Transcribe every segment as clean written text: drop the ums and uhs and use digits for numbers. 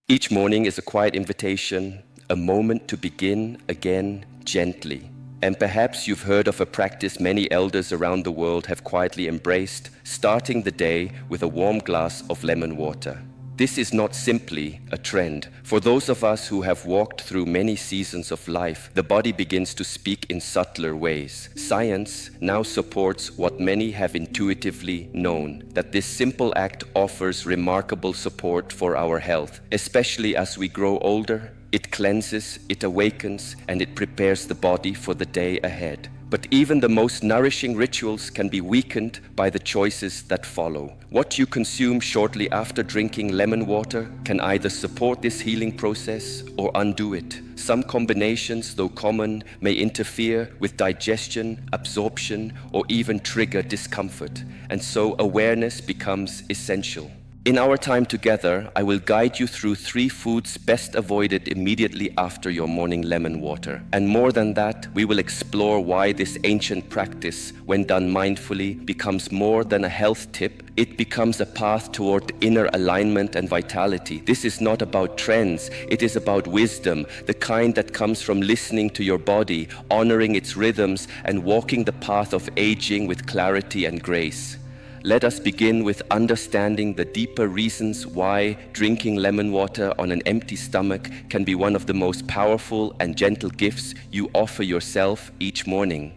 Each morning is a quiet invitation, a moment to begin again gently. And perhaps you've heard of a practice many elders around the world have quietly embraced, starting the day with a warm glass of lemon water. This is not simply a trend. For those of us who have walked through many seasons of life, the body begins to speak in subtler ways. Science now supports what many have intuitively known, that this simple act offers remarkable support for our health, especially as we grow older. It cleanses, it awakens, and it prepares the body for the day ahead. But even the most nourishing rituals can be weakened by the choices that follow. What you consume shortly after drinking lemon water can either support this healing process or undo it. Some combinations, though common, may interfere with digestion, absorption, or even trigger discomfort, and so awareness becomes essential. In our time together, I will guide you through 3 foods best avoided immediately after your morning lemon water. And more than that, we will explore why this ancient practice, when done mindfully, becomes more than a health tip. It becomes a path toward inner alignment and vitality. This is not about trends, it is about wisdom, the kind that comes from listening to your body, honoring its rhythms, and walking the path of aging with clarity and grace. Let us begin with understanding the deeper reasons why drinking lemon water on an empty stomach can be one of the most powerful and gentle gifts you offer yourself each morning.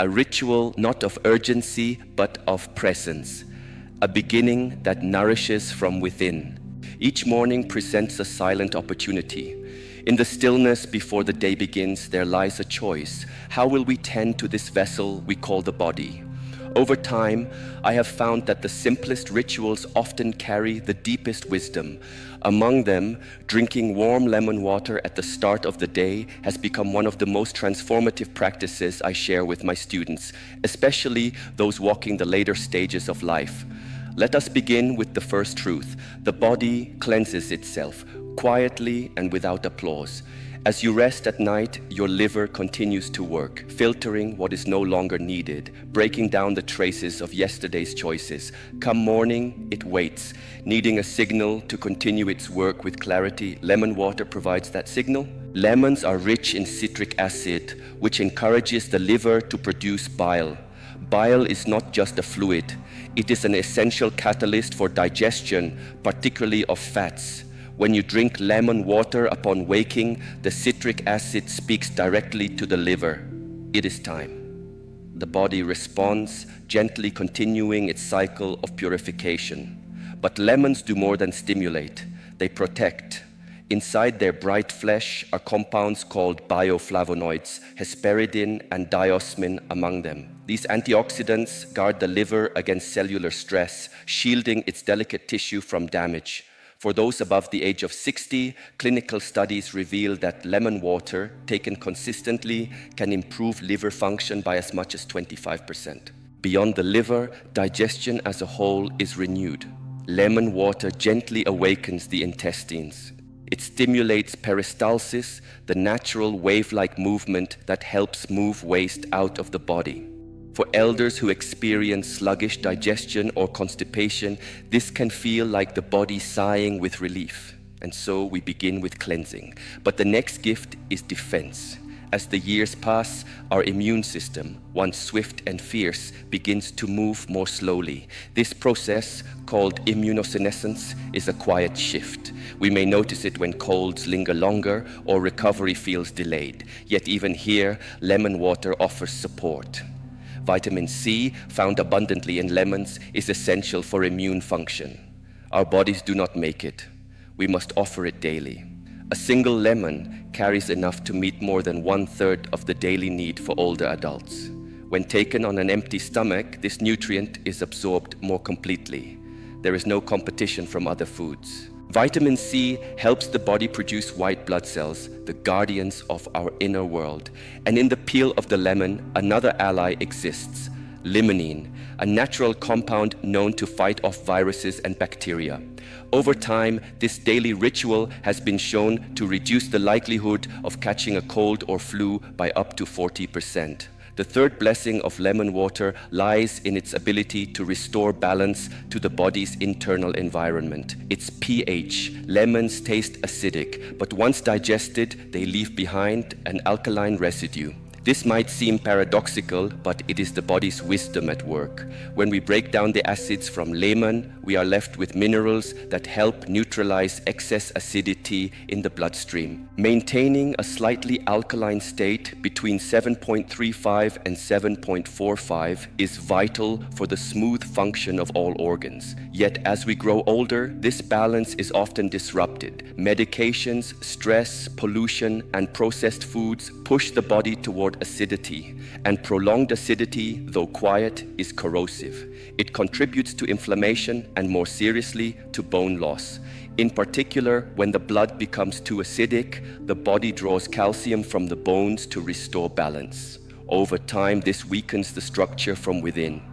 A ritual not of urgency but of presence. A beginning that nourishes from within. Each morning presents a silent opportunity. In the stillness before the day begins, there lies a choice. How will we tend to this vessel we call the body? Over time, I have found that the simplest rituals often carry the deepest wisdom. Among them, drinking warm lemon water at the start of the day has become one of the most transformative practices I share with my students, especially those walking the later stages of life. Let us begin with the first truth. The body cleanses itself, quietly and without applause. As you rest at night, your liver continues to work, filtering what is no longer needed, breaking down the traces of yesterday's choices. Come morning, it waits, needing a signal to continue its work with clarity. Lemon water provides that signal. Lemons are rich in citric acid, which encourages the liver to produce bile. Bile is not just a fluid, it is an essential catalyst for digestion, particularly of fats. When you drink lemon water upon waking, the citric acid speaks directly to the liver. It is time. The body responds, gently continuing its cycle of purification. But lemons do more than stimulate. They protect. Inside their bright flesh are compounds called bioflavonoids, hesperidin and diosmin among them. These antioxidants guard the liver against cellular stress, shielding its delicate tissue from damage. For those above the age of 60, clinical studies reveal that lemon water, taken consistently, can improve liver function by as much as 25%. Beyond the liver, digestion as a whole is renewed. Lemon water gently awakens the intestines. It stimulates peristalsis, the natural wave-like movement that helps move waste out of the body. For elders who experience sluggish digestion or constipation, this can feel like the body sighing with relief. And so we begin with cleansing. But the next gift is defense. As the years pass, our immune system, once swift and fierce, begins to move more slowly. This process, called immunosenescence, is a quiet shift. We may notice it when colds linger longer or recovery feels delayed. Yet even here, lemon water offers support. Vitamin C, found abundantly in lemons, is essential for immune function. Our bodies do not make it. We must offer it daily. A single lemon carries enough to meet more than 1/3 of the daily need for older adults. When taken on an empty stomach, this nutrient is absorbed more completely. There is no competition from other foods. Vitamin C helps the body produce white blood cells, the guardians of our inner world. And in the peel of the lemon, another ally exists, limonene, a natural compound known to fight off viruses and bacteria. Over time, this daily ritual has been shown to reduce the likelihood of catching a cold or flu by up to 40%. The third blessing of lemon water lies in its ability to restore balance to the body's internal environment. Its pH. Lemons taste acidic, but once digested, they leave behind an alkaline residue. This might seem paradoxical, but it is the body's wisdom at work. When we break down the acids from lemon, we are left with minerals that help neutralize excess acidity in the bloodstream. Maintaining a slightly alkaline state between 7.35 and 7.45 is vital for the smooth function of all organs. Yet as we grow older, this balance is often disrupted. Medications, stress, pollution, and processed foods push the body toward acidity, and prolonged acidity, though quiet, is corrosive. It contributes to inflammation and, more seriously, to bone loss. In particular, when the blood becomes too acidic, the body draws calcium from the bones to restore balance. Over time, this weakens the structure from within.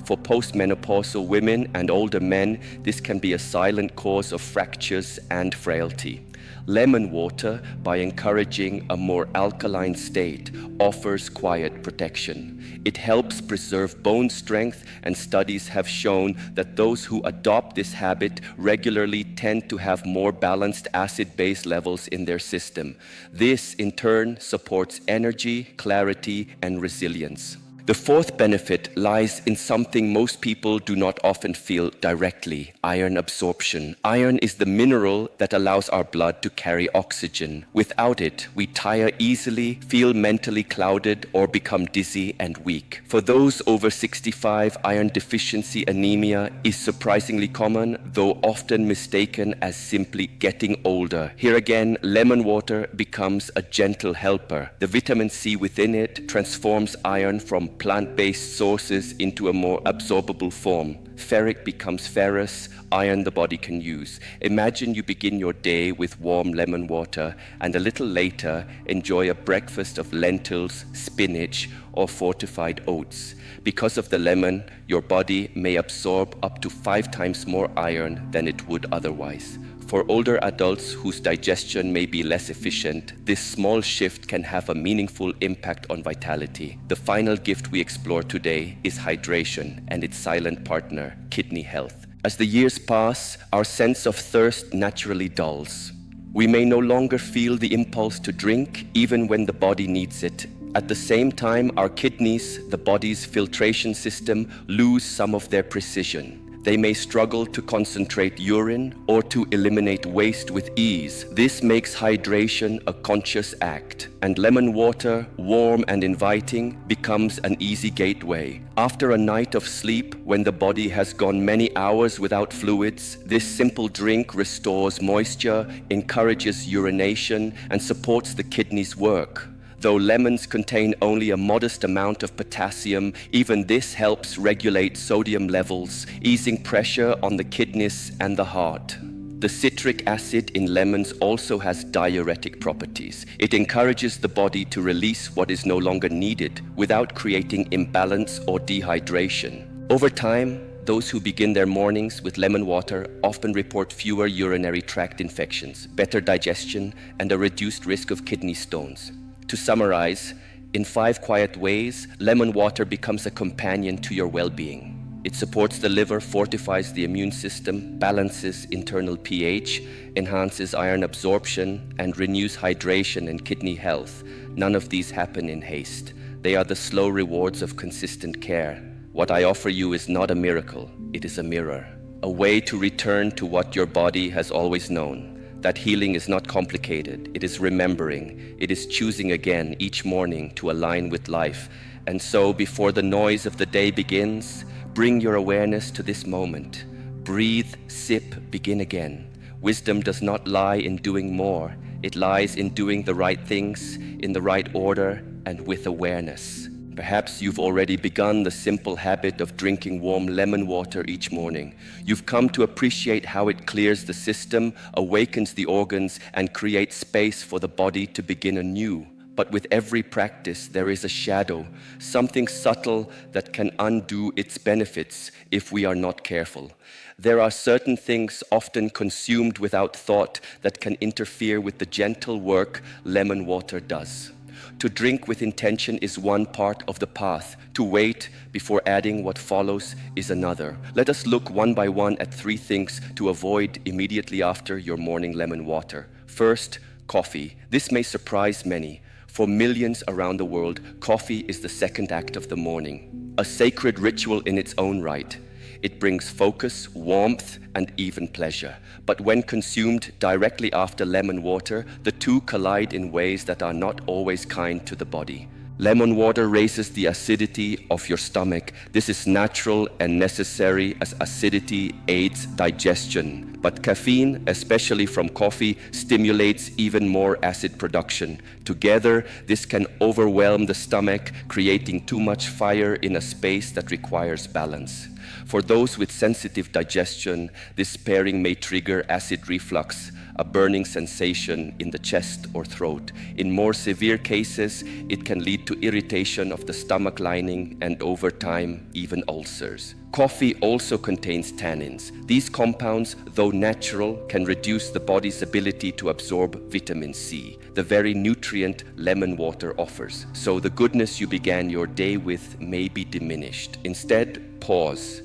For postmenopausal women and older men, this can be a silent cause of fractures and frailty. Lemon water, by encouraging a more alkaline state, offers quiet protection. It helps preserve bone strength, and studies have shown that those who adopt this habit regularly tend to have more balanced acid-base levels in their system. This, in turn, supports energy, clarity, and resilience. The fourth benefit lies in something most people do not often feel directly: iron absorption. Iron is the mineral that allows our blood to carry oxygen. Without it, we tire easily, feel mentally clouded, or become dizzy and weak. For those over 65, iron deficiency anemia is surprisingly common, though often mistaken as simply getting older. Here again, lemon water becomes a gentle helper. The vitamin C within it transforms iron from plant-based sources into a more absorbable form. Ferric becomes ferrous, iron the body can use. Imagine you begin your day with warm lemon water and a little later enjoy a breakfast of lentils, spinach, or fortified oats. Because of the lemon, your body may absorb up to 5 times more iron than it would otherwise. For older adults whose digestion may be less efficient, this small shift can have a meaningful impact on vitality. The final gift we explore today is hydration and its silent partner, kidney health. As the years pass, our sense of thirst naturally dulls. We may no longer feel the impulse to drink, even when the body needs it. At the same time, our kidneys, the body's filtration system, lose some of their precision. They may struggle to concentrate urine or to eliminate waste with ease. This makes hydration a conscious act, and lemon water, warm and inviting, becomes an easy gateway. After a night of sleep, when the body has gone many hours without fluids, this simple drink restores moisture, encourages urination, and supports the kidneys' work. Though lemons contain only a modest amount of potassium, even this helps regulate sodium levels, easing pressure on the kidneys and the heart. The citric acid in lemons also has diuretic properties. It encourages the body to release what is no longer needed without creating imbalance or dehydration. Over time, those who begin their mornings with lemon water often report fewer urinary tract infections, better digestion, and a reduced risk of kidney stones. To summarize, in 5 quiet ways, lemon water becomes a companion to your well-being. It supports the liver, fortifies the immune system, balances internal pH, enhances iron absorption, and renews hydration and kidney health. None of these happen in haste. They are the slow rewards of consistent care. What I offer you is not a miracle, it is a mirror. A way to return to what your body has always known. That healing is not complicated. It is remembering. It is choosing again each morning to align with life. And so, before the noise of the day begins, bring your awareness to this moment. Breathe, sip, begin again. Wisdom does not lie in doing more. It lies in doing the right things, in the right order, and with awareness. Perhaps you've already begun the simple habit of drinking warm lemon water each morning. You've come to appreciate how it clears the system, awakens the organs, and creates space for the body to begin anew. But with every practice, there is a shadow, something subtle that can undo its benefits if we are not careful. There are certain things often consumed without thought that can interfere with the gentle work lemon water does. To drink with intention is one part of the path. To wait before adding what follows is another. Let us look one by one at 3 things to avoid immediately after your morning lemon water. First, coffee. This may surprise many. For millions around the world, coffee is the second act of the morning, a sacred ritual in its own right. It brings focus, warmth, and even pleasure. But when consumed directly after lemon water, the two collide in ways that are not always kind to the body. Lemon water raises the acidity of your stomach. This is natural and necessary as acidity aids digestion. But caffeine, especially from coffee, stimulates even more acid production. Together, this can overwhelm the stomach, creating too much fire in a space that requires balance. For those with sensitive digestion, this pairing may trigger acid reflux, a burning sensation in the chest or throat. In more severe cases, it can lead to irritation of the stomach lining and over time, even ulcers. Coffee also contains tannins. These compounds, though natural, can reduce the body's ability to absorb vitamin C, the very nutrient lemon water offers. So the goodness you began your day with may be diminished. Instead, pause.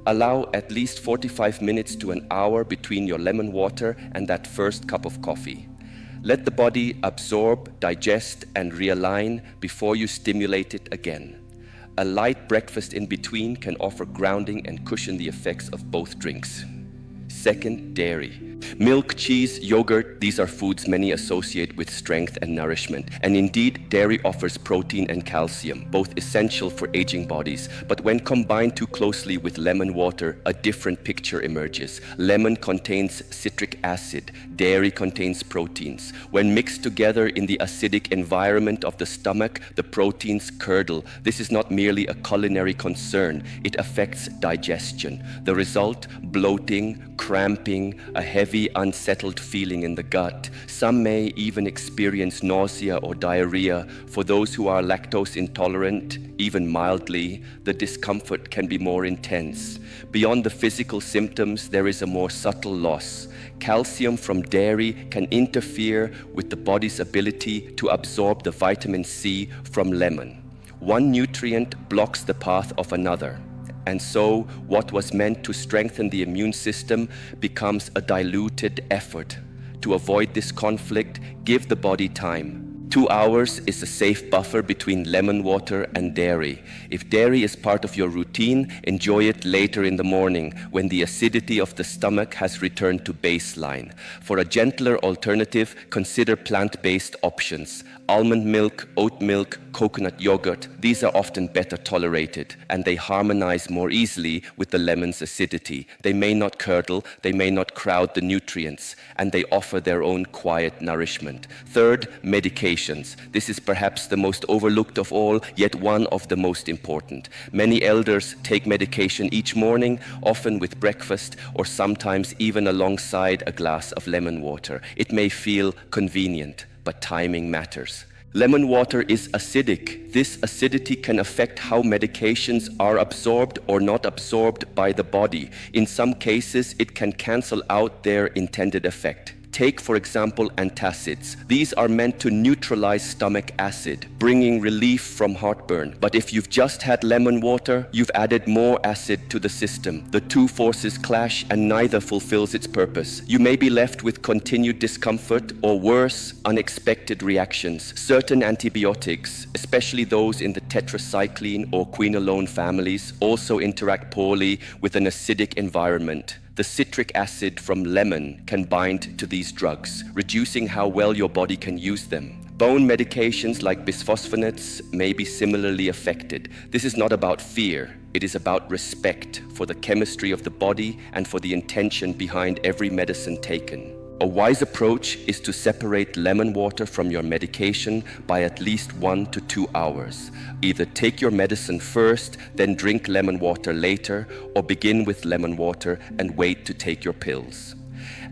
Allow at least 45 minutes to an hour between your lemon water and that first cup of coffee. Let the body absorb, digest, and realign before you stimulate it again. A light breakfast in between can offer grounding and cushion the effects of both drinks. Second, dairy. Milk, cheese, yogurt, these are foods many associate with strength and nourishment. And indeed, dairy offers protein and calcium, both essential for aging bodies. But when combined too closely with lemon water, a different picture emerges. Lemon contains citric acid, dairy contains proteins. When mixed together in the acidic environment of the stomach, the proteins curdle. This is not merely a culinary concern, it affects digestion. The result, bloating, cramping, a heavy, unsettled feeling in the gut. Some may even experience nausea or diarrhea. For those who are lactose intolerant, even mildly, the discomfort can be more intense. Beyond the physical symptoms, there is a more subtle loss. Calcium from dairy can interfere with the body's ability to absorb the vitamin C from lemon. One nutrient blocks the path of another. And so, what was meant to strengthen the immune system becomes a diluted effort. To avoid this conflict, give the body time. 2 hours is a safe buffer between lemon water and dairy. If dairy is part of your routine, enjoy it later in the morning when the acidity of the stomach has returned to baseline. For a gentler alternative, consider plant-based options. Almond milk, oat milk, coconut yogurt, these are often better tolerated and they harmonize more easily with the lemon's acidity. They may not curdle, they may not crowd the nutrients, and they offer their own quiet nourishment. Third, medications. This is perhaps the most overlooked of all, yet one of the most important. Many elders take medication each morning, often with breakfast or sometimes even alongside a glass of lemon water. It may feel convenient, but timing matters. Lemon water is acidic. This acidity can affect how medications are absorbed or not absorbed by the body. In some cases, it can cancel out their intended effect. Take, for example, antacids. These are meant to neutralize stomach acid, bringing relief from heartburn. But if you've just had lemon water, you've added more acid to the system. The two forces clash and neither fulfills its purpose. You may be left with continued discomfort or worse, unexpected reactions. Certain antibiotics, especially those in the tetracycline or quinolone families, also interact poorly with an acidic environment. The citric acid from lemon can bind to these drugs, reducing how well your body can use them. Bone medications like bisphosphonates may be similarly affected. This is not about fear. It is about respect for the chemistry of the body and for the intention behind every medicine taken. A wise approach is to separate lemon water from your medication by at least 1 to 2 hours. Either take your medicine first, then drink lemon water later, or begin with lemon water and wait to take your pills.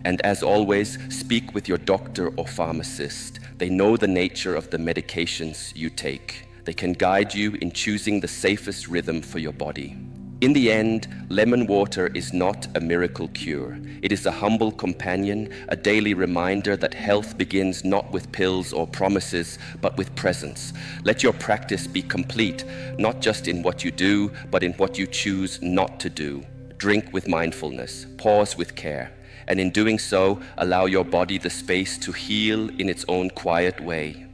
And as always, speak with your doctor or pharmacist. They know the nature of the medications you take. They can guide you in choosing the safest rhythm for your body. In the end, lemon water is not a miracle cure. It is a humble companion, a daily reminder that health begins not with pills or promises, but with presence. Let your practice be complete, not just in what you do, but in what you choose not to do. Drink with mindfulness, pause with care, and in doing so, allow your body the space to heal in its own quiet way.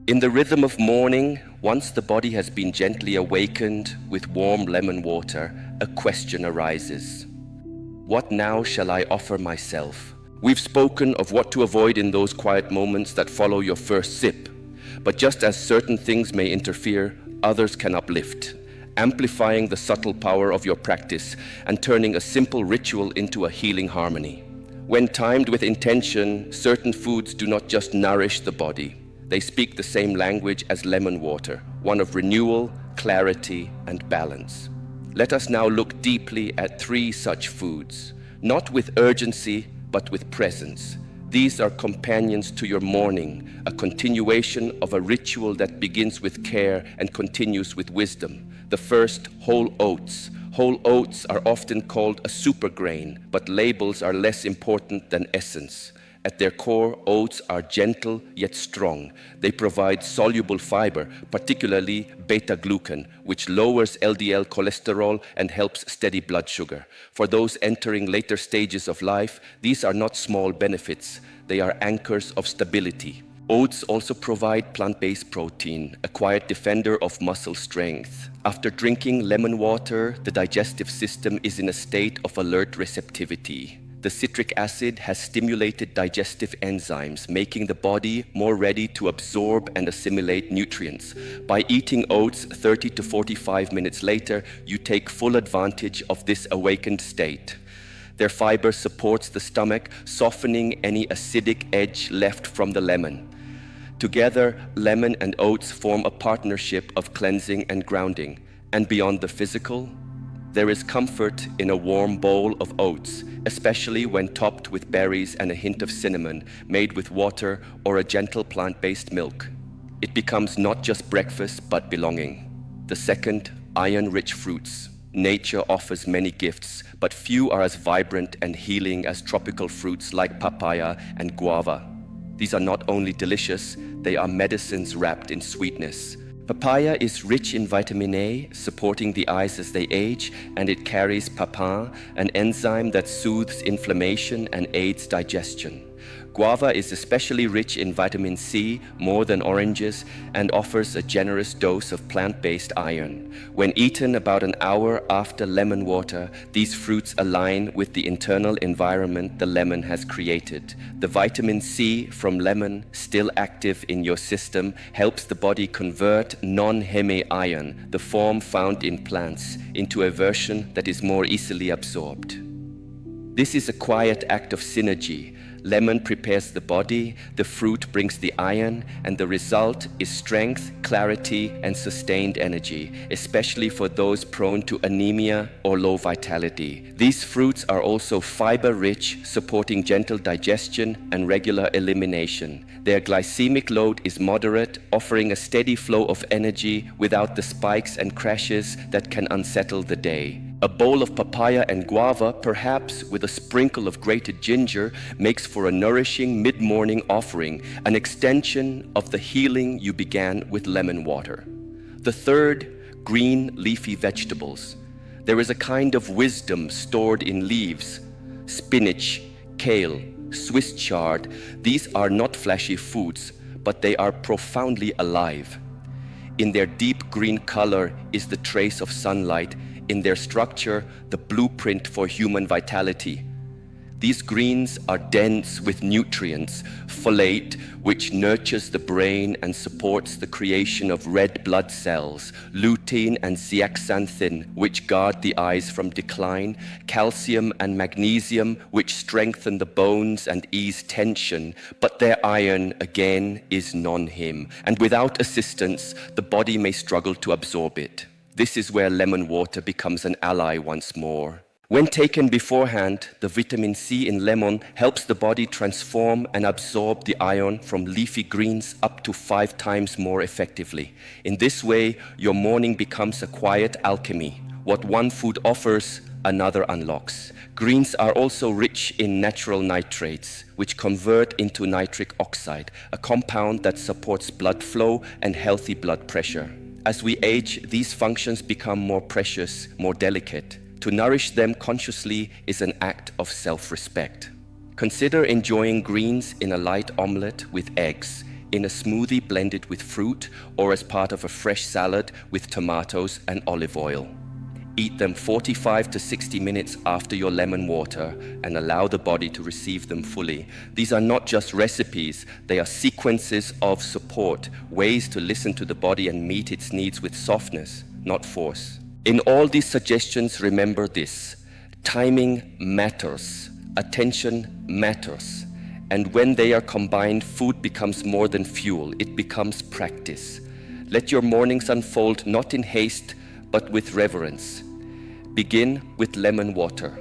In the rhythm of morning, once the body has been gently awakened with warm lemon water, a question arises. What now shall I offer myself? We've spoken of what to avoid in those quiet moments that follow your first sip. But just as certain things may interfere, others can uplift, amplifying the subtle power of your practice and turning a simple ritual into a healing harmony. When timed with intention, certain foods do not just nourish the body. They speak the same language as lemon water, one of renewal, clarity, and balance. Let us now look deeply at 3 such foods, not with urgency, but with presence. These are companions to your morning, a continuation of a ritual that begins with care and continues with wisdom. The first, whole oats. Whole oats are often called a super grain, but labels are less important than essence. At their core, oats are gentle yet strong. They provide soluble fiber, particularly beta-glucan, which lowers LDL cholesterol and helps steady blood sugar. For those entering later stages of life, these are not small benefits. They are anchors of stability. Oats also provide plant-based protein, a quiet defender of muscle strength. After drinking lemon water, the digestive system is in a state of alert receptivity. The citric acid has stimulated digestive enzymes, making the body more ready to absorb and assimilate nutrients. By eating oats 30 to 45 minutes later, you take full advantage of this awakened state. Their fiber supports the stomach, softening any acidic edge left from the lemon. Together, lemon and oats form a partnership of cleansing and grounding. And beyond the physical, there is comfort in a warm bowl of oats, especially when topped with berries and a hint of cinnamon, made with water or a gentle plant-based milk. It becomes not just breakfast, but belonging. The second, iron-rich fruits. Nature offers many gifts, but few are as vibrant and healing as tropical fruits like papaya and guava. These are not only delicious, they are medicines wrapped in sweetness. Papaya is rich in vitamin A, supporting the eyes as they age, and it carries papain, an enzyme that soothes inflammation and aids digestion. Guava is especially rich in vitamin C, more than oranges, and offers a generous dose of plant-based iron. When eaten about an hour after lemon water, these fruits align with the internal environment the lemon has created. The vitamin C from lemon, still active in your system, helps the body convert non-heme iron, the form found in plants, into a version that is more easily absorbed. This is a quiet act of synergy. Lemon prepares the body, the fruit brings the iron, and the result is strength, clarity, and sustained energy, especially for those prone to anemia or low vitality. These fruits are also fiber-rich, supporting gentle digestion and regular elimination. Their glycemic load is moderate, offering a steady flow of energy without the spikes and crashes that can unsettle the day. A bowl of papaya and guava, perhaps with a sprinkle of grated ginger, makes for a nourishing mid-morning offering, an extension of the healing you began with lemon water. The third, green leafy vegetables. There is a kind of wisdom stored in leaves. Spinach, kale, Swiss chard, these are not flashy foods, but they are profoundly alive. In their deep green color is the trace of sunlight, in their structure, the blueprint for human vitality. These greens are dense with nutrients, folate, which nurtures the brain and supports the creation of red blood cells, lutein and zeaxanthin, which guard the eyes from decline, calcium and magnesium, which strengthen the bones and ease tension, but their iron, again, is non-heme, and without assistance, the body may struggle to absorb it. This is where lemon water becomes an ally once more. When taken beforehand, the vitamin C in lemon helps the body transform and absorb the iron from leafy greens up to 5 times more effectively. In this way, your morning becomes a quiet alchemy, What one food offers, another unlocks. Greens are also rich in natural nitrates, which convert into nitric oxide, a compound that supports blood flow and healthy blood pressure. As we age, these functions become more precious, more delicate. To nourish them consciously is an act of self-respect. Consider enjoying greens in a light omelette with eggs, in a smoothie blended with fruit, or as part of a fresh salad with tomatoes and olive oil. Eat them 45 to 60 minutes after your lemon water and allow the body to receive them fully. These are not just recipes, they are sequences of support, ways to listen to the body and meet its needs with softness, not force. In all these suggestions, remember this: timing matters, attention matters, and when they are combined, food becomes more than fuel, it becomes practice. Let your mornings unfold not in haste, but with reverence. Begin with lemon water.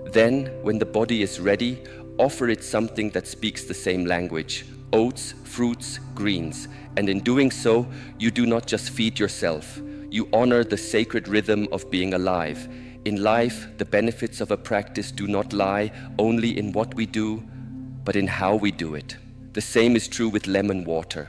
Then, when the body is ready, offer it something that speaks the same language: oats, fruits, greens. And in doing so, you do not just feed yourself, you honor the sacred rhythm of being alive. In life, the benefits of a practice do not lie only in what we do, but in how we do it. The same is true with lemon water.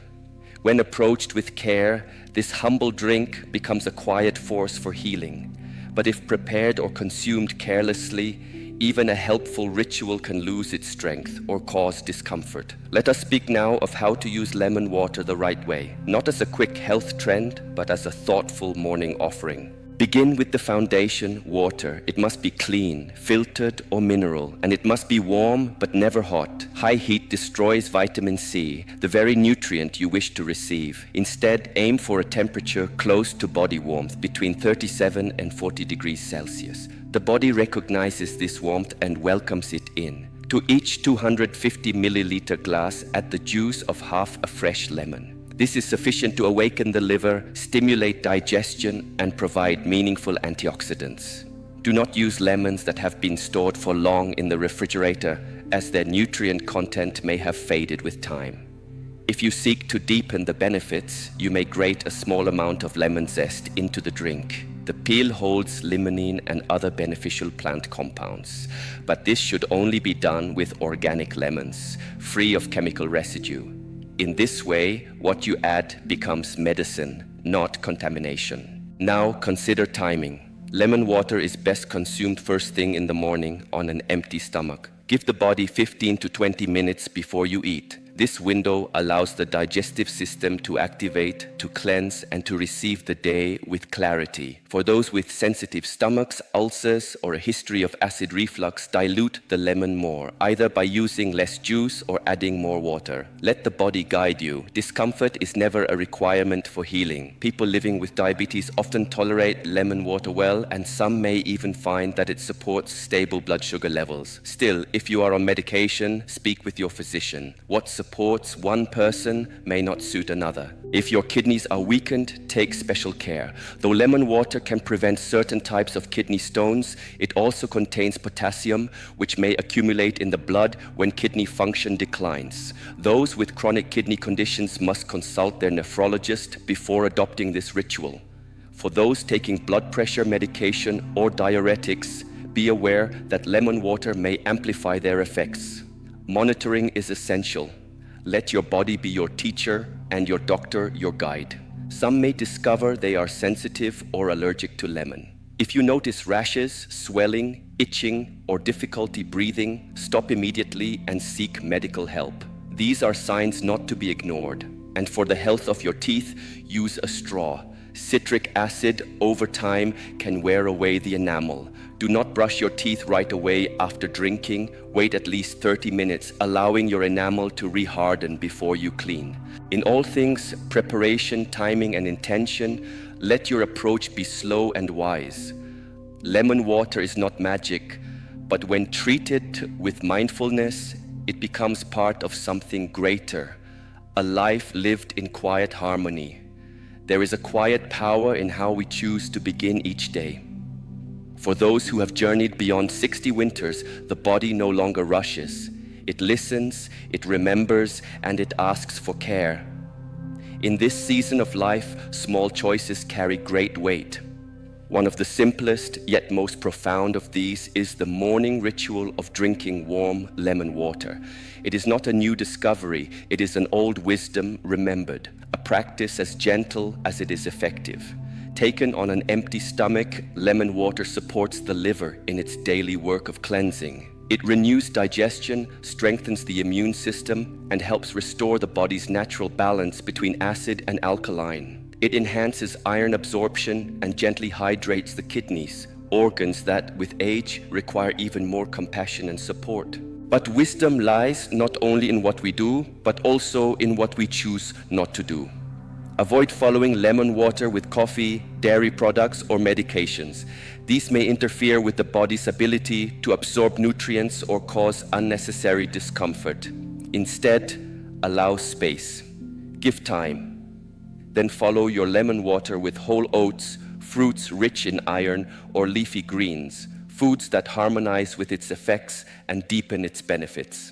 When approached with care, this humble drink becomes a quiet force for healing. But if prepared or consumed carelessly, even a helpful ritual can lose its strength or cause discomfort. Let us speak now of how to use lemon water the right way, not as a quick health trend, but as a thoughtful morning offering. Begin with the foundation, water. It must be clean, filtered or mineral, and it must be warm but never hot. High heat destroys vitamin C, the very nutrient you wish to receive. Instead, aim for a temperature close to body warmth, between 37 and 40 degrees Celsius. The body recognizes this warmth and welcomes it in. To each 250 milliliter glass, add the juice of half a fresh lemon. This is sufficient to awaken the liver, stimulate digestion, and provide meaningful antioxidants. Do not use lemons that have been stored for long in the refrigerator, as their nutrient content may have faded with time. If you seek to deepen the benefits, you may grate a small amount of lemon zest into the drink. The peel holds limonene and other beneficial plant compounds, but this should only be done with organic lemons, free of chemical residue. In this way, what you add becomes medicine, not contamination. Now consider timing. Lemon water is best consumed first thing in the morning on an empty stomach. Give the body 15 to 20 minutes before you eat. This window allows the digestive system to activate, to cleanse, and to receive the day with clarity. For those with sensitive stomachs, ulcers, or a history of acid reflux, dilute the lemon more, either by using less juice or adding more water. Let the body guide you. Discomfort is never a requirement for healing. People living with diabetes often tolerate lemon water well, and some may even find that it supports stable blood sugar levels. Still, if you are on medication, speak with your physician. What supports one person may not suit another. If your kidneys are weakened, take special care. Though lemon water can prevent certain types of kidney stones, it also contains potassium, which may accumulate in the blood when kidney function declines. Those with chronic kidney conditions must consult their nephrologist before adopting this ritual. For those taking blood pressure medication or diuretics, be aware that lemon water may amplify their effects. Monitoring is essential. Let your body be your teacher and your doctor your guide. Some may discover they are sensitive or allergic to lemon. If you notice rashes, swelling, itching, or difficulty breathing, stop immediately and seek medical help. These are signs not to be ignored. And for the health of your teeth, use a straw. Citric acid over time can wear away the enamel. Do not brush your teeth right away after drinking. Wait at least 30 minutes, allowing your enamel to reharden before you clean. In all things, preparation, timing, and intention, let your approach be slow and wise. Lemon water is not magic, but when treated with mindfulness, it becomes part of something greater, a life lived in quiet harmony. There is a quiet power in how we choose to begin each day. For those who have journeyed beyond 60 winters, the body no longer rushes. It listens, it remembers, and it asks for care. In this season of life, small choices carry great weight. One of the simplest yet most profound of these is the morning ritual of drinking warm lemon water. It is not a new discovery, it is an old wisdom remembered, a practice as gentle as it is effective. Taken on an empty stomach, lemon water supports the liver in its daily work of cleansing. It renews digestion, strengthens the immune system, and helps restore the body's natural balance between acid and alkaline. It enhances iron absorption and gently hydrates the kidneys, organs that, with age, require even more compassion and support. But wisdom lies not only in what we do, but also in what we choose not to do. Avoid following lemon water with coffee, dairy products, or medications. These may interfere with the body's ability to absorb nutrients or cause unnecessary discomfort. Instead, allow space. Give time. Then follow your lemon water with whole oats, fruits rich in iron, or leafy greens, foods that harmonize with its effects and deepen its benefits.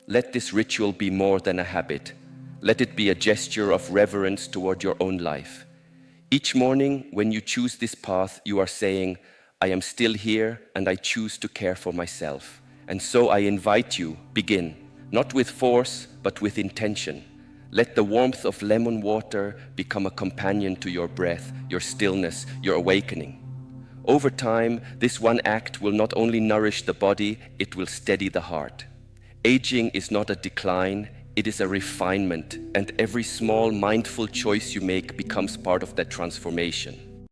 Let this ritual be more than a habit. Let it be a gesture of reverence toward your own life. Each morning, when you choose this path, you are saying, I am still here and I choose to care for myself. And so I invite you, begin, not with force, but with intention. Let the warmth of lemon water become a companion to your breath, your stillness, your awakening. Over time, this one act will not only nourish the body, it will steady the heart. Aging is not a decline, it is a refinement, and every small, mindful choice you make becomes part of that transformation.